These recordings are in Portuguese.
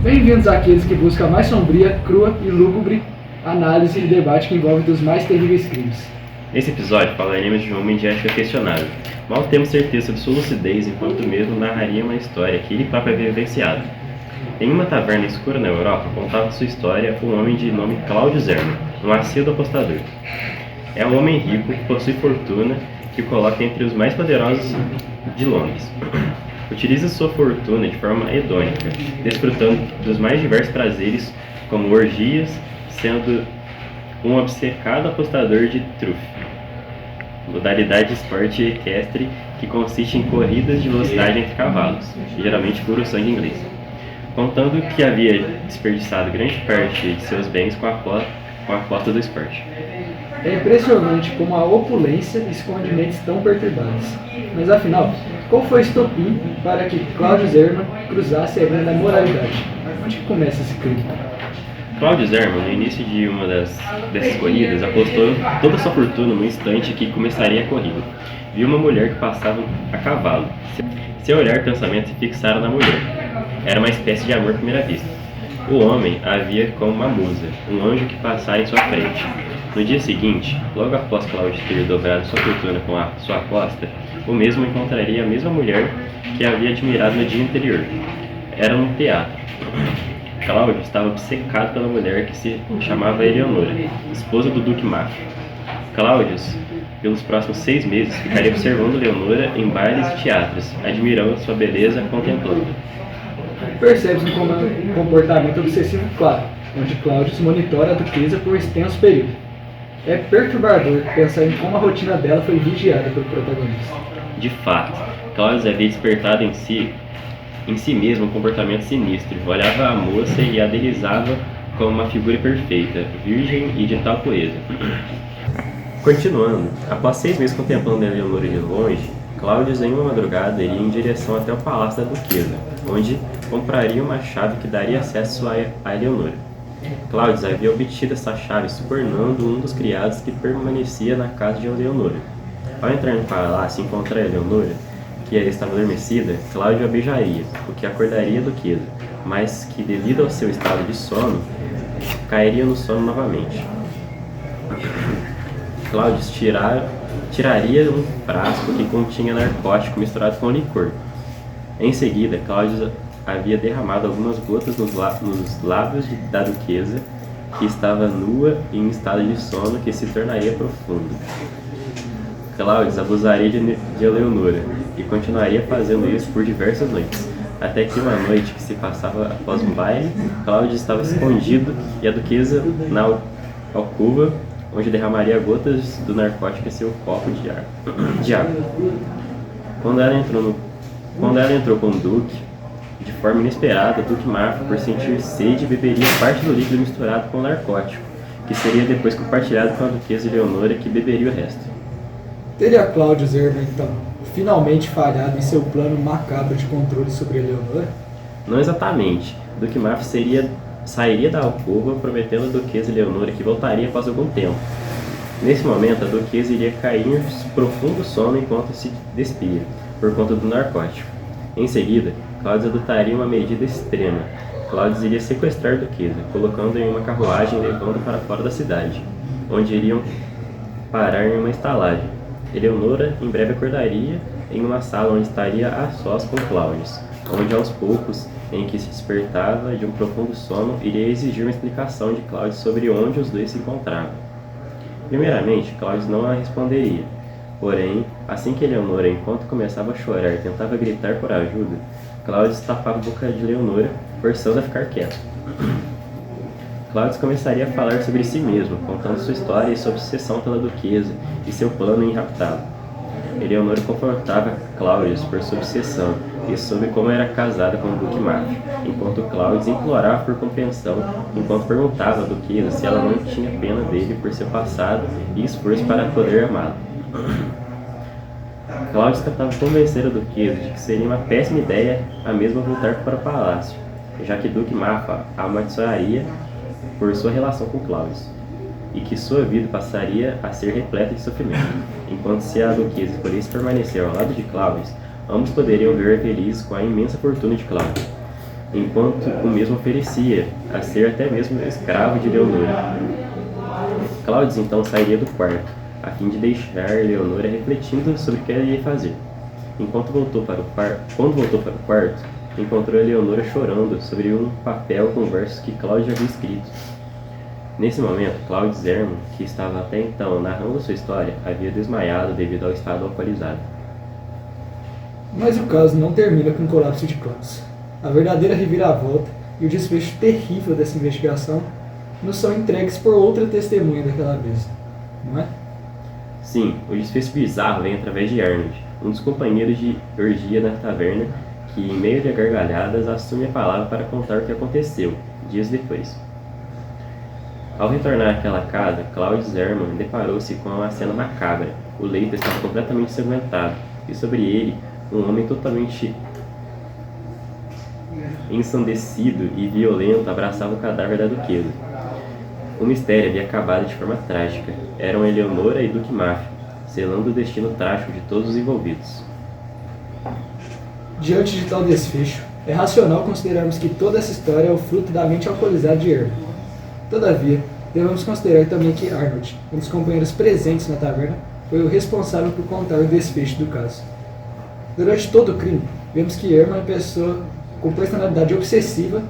Bem-vindos àqueles que buscam a mais sombria, crua e lúgubre análise e debate que envolve dos mais terríveis crimes. Nesse episódio falaremos de um homem de ética questionável. Mal temos certeza sobre sua lucidez enquanto mesmo narraria uma história que ele próprio havia vivenciado. Em uma taverna escura na Europa, contava sua história um homem de nome Cláudio Zerman, um assíduo apostador. É um homem rico que possui fortuna que o coloca entre os mais poderosos de Londres. Utiliza sua fortuna de forma hedônica, desfrutando dos mais diversos prazeres, como orgias, sendo um obcecado apostador de trufe, modalidade de esporte equestre que consiste em corridas de velocidade entre cavalos, geralmente puro sangue inglês, contando que havia desperdiçado grande parte de seus bens com a aposta do esporte. É impressionante como a opulência esconde mentes tão perturbadas. Mas afinal, qual foi o estopim para que Cláudio Zerman cruzasse a linha da moralidade? Onde que começa esse crime? Cláudio Zerman, no início de uma dessas corridas, apostou toda a sua fortuna no instante que começaria a corrida. Viu uma mulher que passava a cavalo. Seu olhar e pensamento se fixaram na mulher. Era uma espécie de amor à primeira vista. O homem a via como uma musa, um anjo que passara em sua frente. No dia seguinte, logo após Cláudio ter dobrado sua fortuna com a sua aposta, o mesmo encontraria a mesma mulher que havia admirado no dia anterior. Era um teatro. Cláudio estava obcecado pela mulher que se chamava Eleonora, esposa do Duque Mafra. Cláudio, pelos próximos 6 meses, ficaria observando Eleonora em bailes e teatros, admirando sua beleza, contemplando. Percebe-se um comportamento obsessivo claro, onde Cláudio monitora a duquesa por extenso período. É perturbador pensar em como a rotina dela foi vigiada pelo protagonista. De fato, Cláudio havia despertado em si mesmo um comportamento sinistro. Olhava a moça e a deslizava como uma figura perfeita, virgem e de tal pureza. Continuando, após 6 meses contemplando a Eleonora de longe, Cláudio, em uma madrugada, iria em direção até o palácio da duquesa, onde compraria uma chave que daria acesso a Eleonora. Cláudio havia obtido essa chave subornando um dos criados que permanecia na casa de Eleonora. Ao entrar no palácio e encontrar Eleonora, que estava adormecida, Cláudio a beijaria, o que acordaria a duquesa, mas que, devido ao seu estado de sono, cairia no sono novamente. Cláudio tiraria um frasco que continha narcótico misturado com licor. Em seguida, Cláudio havia derramado algumas gotas nos lábios da duquesa, que estava nua e em estado de sono que se tornaria profundo. Cláudio abusaria de Eleonora e continuaria fazendo isso por diversas noites, até que uma noite que se passava após um baile, Cláudio estava escondido e a duquesa na alcova, onde derramaria gotas do narcótico em seu copo de água. Quando ela entrou com o duque, de forma inesperada, Duque Mafra, por sentir sede, beberia parte do líquido misturado com o narcótico, que seria depois compartilhado com a duquesa Eleonora, que beberia o resto. Teria Cláudio Zerman, então, finalmente falhado em seu plano macabro de controle sobre Eleonora? Não exatamente. Duque Mafra sairia da alcova, prometendo à duquesa Eleonora que voltaria após algum tempo. Nesse momento, a duquesa iria cair em profundo sono enquanto se despia, por conta do narcótico. Em seguida, Cláudio adotaria uma medida extrema. Cláudio iria sequestrar a duquesa, colocando em uma carruagem e levando para fora da cidade, onde iriam parar em uma estalagem. Eleonora em breve acordaria em uma sala onde estaria a sós com Cláudio, onde aos poucos, em que se despertava de um profundo sono, iria exigir uma explicação de Cláudio sobre onde os dois se encontravam. Primeiramente, Cláudio não a responderia. Porém, assim que Eleonora, enquanto começava a chorar, tentava gritar por ajuda, Cláudio tapava a boca de Eleonora, forçando a ficar quieto. Cláudio começaria a falar sobre si mesmo, contando sua história e sua obsessão pela duquesa e seu plano em raptá-la. Eleonora confortava Cláudio por sua obsessão e sobre como era casada com o Duque Mafra, enquanto Cláudio implorava por compreensão, enquanto perguntava à duquesa se ela não tinha pena dele por seu passado e esforço para poder amá-lo. Cláudio tentava convencer a duquesa de que seria uma péssima ideia a mesma voltar para o palácio, já que Duque Mafra a amaldiçoaria por sua relação com Cláudio, e que sua vida passaria a ser repleta de sofrimento, enquanto se a duquesa escolhesse permanecer ao lado de Cláudio, ambos poderiam viver felizes com a imensa fortuna de Cláudio. enquanto o mesmo oferecia a ser até mesmo escravo de Leonora. Cláudio então sairia do quarto, a fim de deixar Leonora refletindo sobre o que ela ia fazer. Quando voltou para o quarto, encontrou Leonora chorando sobre um papel com versos que Cláudio havia escrito. Nesse momento, Claudio Zerman, que estava até então narrando sua história, havia desmaiado devido ao estado alcoolizado. Mas o caso não termina com o colapso de Klaus. A verdadeira reviravolta e o desfecho terrível dessa investigação nos são entregues por outra testemunha daquela vez, não é? Sim, o desfecho bizarro vem através de Arnold, um dos companheiros de orgia na taverna, que, em meio de gargalhadas, assume a palavra para contar o que aconteceu, dias depois. Ao retornar àquela casa, Claudio Zerman deparou-se com uma cena macabra. O leito estava completamente ensanguentado, e sobre ele, um homem totalmente ensandecido e violento abraçava o cadáver da duquesa. O mistério havia acabado de forma trágica. Eram Eleonora e Duque Mafio, selando o destino trágico de todos os envolvidos. Diante de tal desfecho, é racional considerarmos que toda essa história é o fruto da mente alcoolizada de Herman. Todavia, devemos considerar também que Arnold, um dos companheiros presentes na taverna, foi o responsável por contar o desfecho do caso. Durante todo o crime, vemos que Herman é uma pessoa com personalidade obsessiva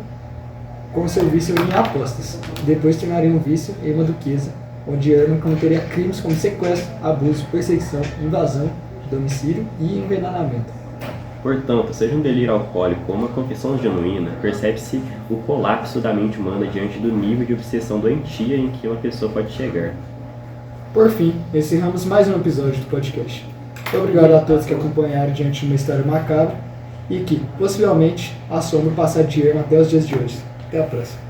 com seu vício em apostas. Depois tornaria um vício em uma duquesa, onde Herman cometeria crimes como sequestro, abuso, perseguição, invasão, domicílio e envenenamento. Portanto, seja um delírio alcoólico ou uma confissão genuína, percebe-se o colapso da mente humana diante do nível de obsessão doentia em que uma pessoa pode chegar. Por fim, encerramos mais um episódio do podcast. Obrigado a todos que acompanharam diante de uma história macabra e que, possivelmente, assombra o passado de Herman até os dias de hoje. Até a próxima.